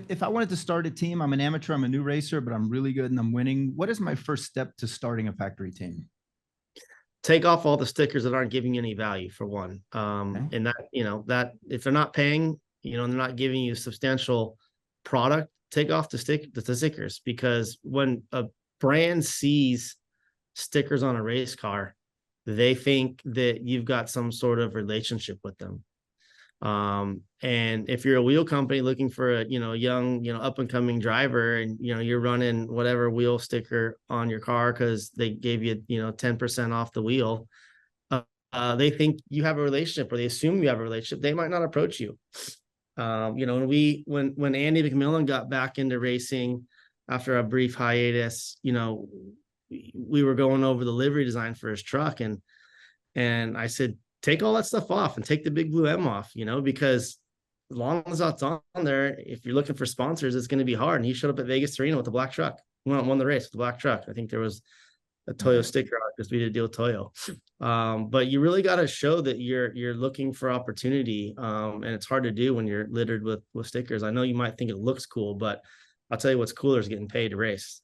If I wanted to start a team, I'm an amateur, I'm a new racer, but I'm really good and I'm winning. What is my first step to starting a factory team? Take off all the stickers that aren't giving you any value for one. Okay. And that, that if they're not paying, and they're not giving you substantial product, take off the stickers, because when a brand sees stickers on a race car, they think that you've got some sort of relationship with them. And if you're a wheel company looking for a, young, up and coming driver, and, you're running whatever wheel sticker on your car because they gave you, 10% off the wheel, they think you have a relationship, or they assume you have a relationship. They might not approach you. When Andy McMillan got back into racing after a brief hiatus, we were going over the livery design for his truck, and I said, take all that stuff off and take the big blue M off, because as long as that's on there, if you're looking for sponsors, it's going to be hard. And he showed up at Vegas Torino with the black truck. Won the race with the black truck. I think there was a Toyo sticker on it because we did a deal with Toyo. But you really got to show that you're looking for opportunity. And it's hard to do when you're littered with stickers. I know you might think it looks cool, but I'll tell you what's cooler is getting paid to race.